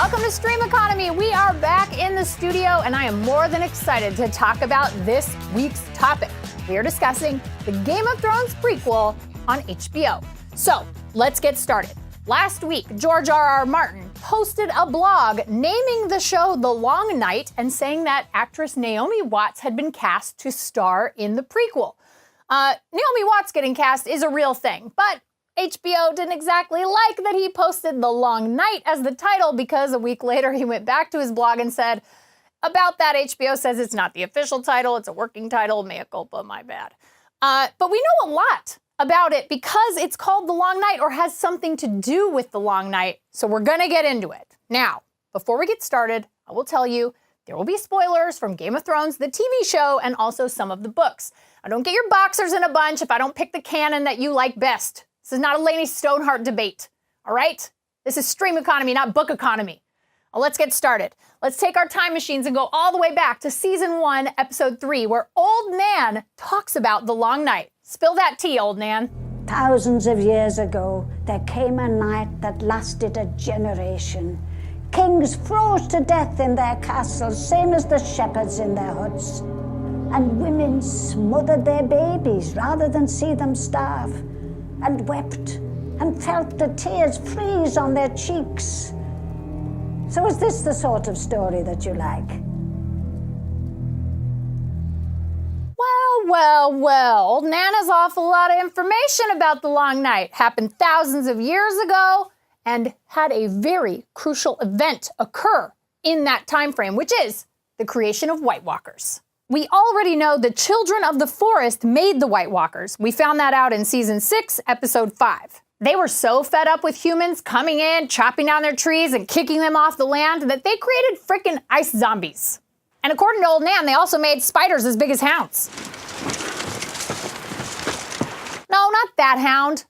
Welcome to Stream Economy. We are back in the studio, and I am more than excited to talk about this week's topic. We are discussing the Game of Thrones prequel on HBO. So let's get started. Last week, George R.R. Martin posted a blog naming the show The Long Night and saying that actress Naomi Watts had been cast to star in the prequel. Naomi Watts getting cast is a real thing, but HBO didn't exactly like that he posted The Long Night as the title because a week later he went back to his blog and said, about that, HBO says it's not the official title, it's a working title, mea culpa, my bad. But we know a lot about it because it's called The Long Night or has something to do with The Long Night, so we're gonna get into it. Now, before we get started, I will tell you there will be spoilers from Game of Thrones, the TV show, and also some of the books. Now, don't get your boxers in a bunch if I don't pick the canon that you like best. This is not a Lainey Stoneheart debate, all right? This is Stream Economy, not Book Economy. Well, let's get started. Let's take our time machines and go all the way back to Season 1, Episode 3, where Old Nan talks about The Long Night. Spill that tea, Old Nan. Thousands of years ago, there came a night that lasted a generation. Kings froze to death in their castles, same as the shepherds in their huts. And women smothered their babies rather than see them starve, and wept and felt the tears freeze on their cheeks. So is this the sort of story that you like? Well, Old Nan has awful lot of information about The Long Night. Happened thousands of years ago and had a very crucial event occur in that time frame, which is the creation of White Walkers. We already know the Children of the Forest made the White Walkers. We found that out in Season 6, Episode 5. They were so fed up with humans coming in, chopping down their trees, and kicking them off the land that they created frickin' ice zombies. And according to Old Nan, they also made spiders as big as hounds. No, not that hound.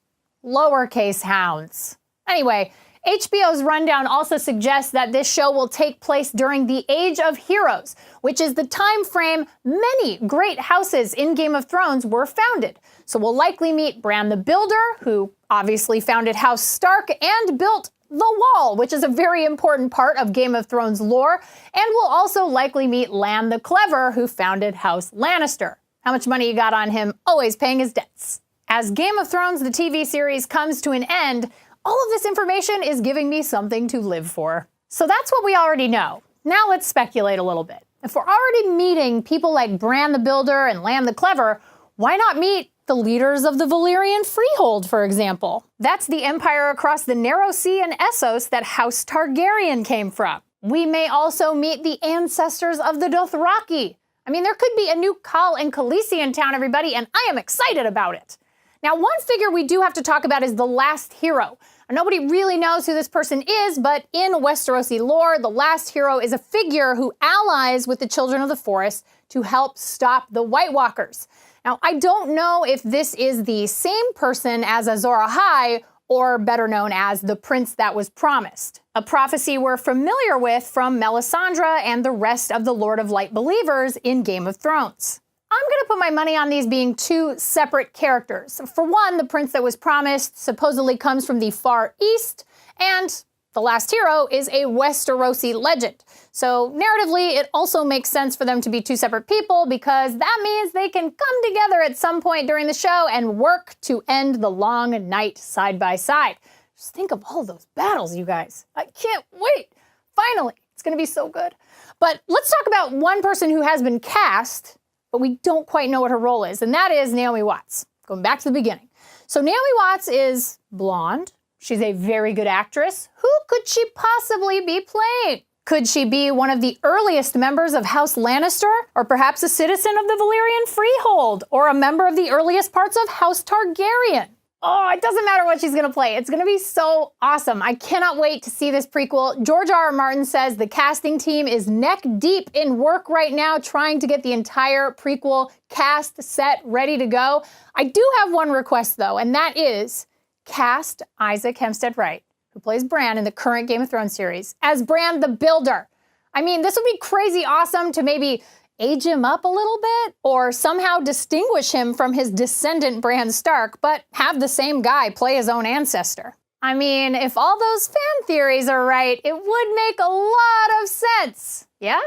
Lowercase hounds. Anyway, HBO's rundown also suggests that this show will take place during the Age of Heroes, which is the time frame many great houses in Game of Thrones were founded. So we'll likely meet Bran the Builder, who obviously founded House Stark and built the Wall, which is a very important part of Game of Thrones lore. And we'll also likely meet Lan the Clever, who founded House Lannister. How much money you got on him? Always paying his debts. As Game of Thrones, the TV series, comes to an end, all of this information is giving me something to live for. So that's what we already know. Now let's speculate a little bit. If we're already meeting people like Bran the Builder and Lan the Clever, why not meet the leaders of the Valyrian Freehold, for example? That's the empire across the Narrow Sea and Essos that House Targaryen came from. We may also meet the ancestors of the Dothraki. I mean, there could be a new Khal and Khaleesi in town, everybody, and I am excited about it. Now, one figure we do have to talk about is the Last Hero. Nobody really knows who this person is, but in Westerosi lore, the Last Hero is a figure who allies with the Children of the Forest to help stop the White Walkers. Now, I don't know if this is the same person as Azor Ahai, or better known as the Prince that was promised, a prophecy we're familiar with from Melisandre and the rest of the Lord of Light believers in Game of Thrones. I'm going to put my money on these being two separate characters. For one, the Prince that was promised supposedly comes from the Far East, and the Last Hero is a Westerosi legend. So narratively, it also makes sense for them to be two separate people because that means they can come together at some point during the show and work to end the Long Night side by side. Just think of all those battles, you guys. I can't wait. Finally, it's going to be so good. But let's talk about one person who has been cast, but we don't quite know what her role is, and that is Naomi Watts. Going back to the beginning. So Naomi Watts is blonde. She's a very good actress. Who could she possibly be playing? Could she be one of the earliest members of House Lannister? Or perhaps a citizen of the Valyrian Freehold? Or a member of the earliest parts of House Targaryen? Oh, it doesn't matter what she's going to play. It's going to be so awesome. I cannot wait to see this prequel. George R.R. Martin says the casting team is neck deep in work right now trying to get the entire prequel cast, set, ready to go. I do have one request, though, and that is cast Isaac Hempstead Wright, who plays Bran in the current Game of Thrones series, as Bran the Builder. I mean, this would be crazy awesome to maybe age him up a little bit or somehow distinguish him from his descendant Bran Stark, but have the same guy play his own ancestor. I mean, if all those fan theories are right, it would make a lot of sense. Yeah?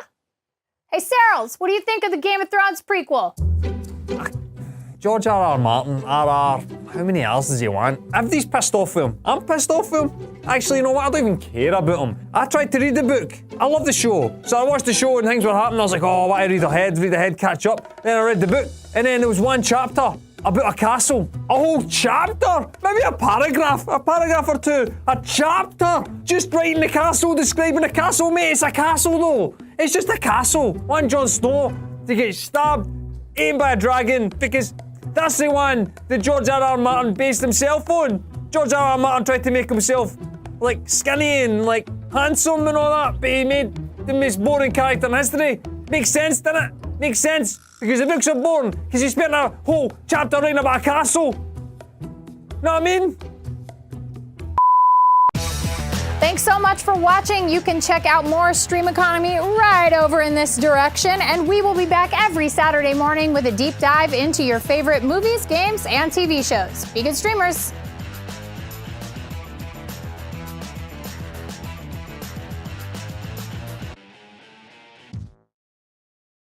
Hey, Sarles, what do you think of the Game of Thrones prequel? George R.R. Martin, R.R., how many R's does he want? Everybody's pissed off with him. I'm pissed off with him. Actually, you know what? I don't even care about him. I tried to read the book. I love the show. So I watched the show and things were happening. I was like, oh, I want to read ahead, catch up. Then I read the book. And then there was one chapter about a castle. A whole chapter. Maybe a paragraph or two. A chapter. Just writing the castle, describing the castle. Mate, it's a castle though. It's just a castle. One Jon Snow to get stabbed, eaten by a dragon, because that's the one that George R.R. Martin based himself on. George R.R. Martin tried to make himself like skinny and like handsome and all that, but he made the most boring character in history. Makes sense, doesn't it? Makes sense, because the books are boring, because he spent a whole chapter writing about a castle. Know what I mean? Thanks so much for watching. You can check out more Stream Economy right over in this direction, and we will be back every Saturday morning with a deep dive into your favorite movies, games, and TV shows. Be good streamers.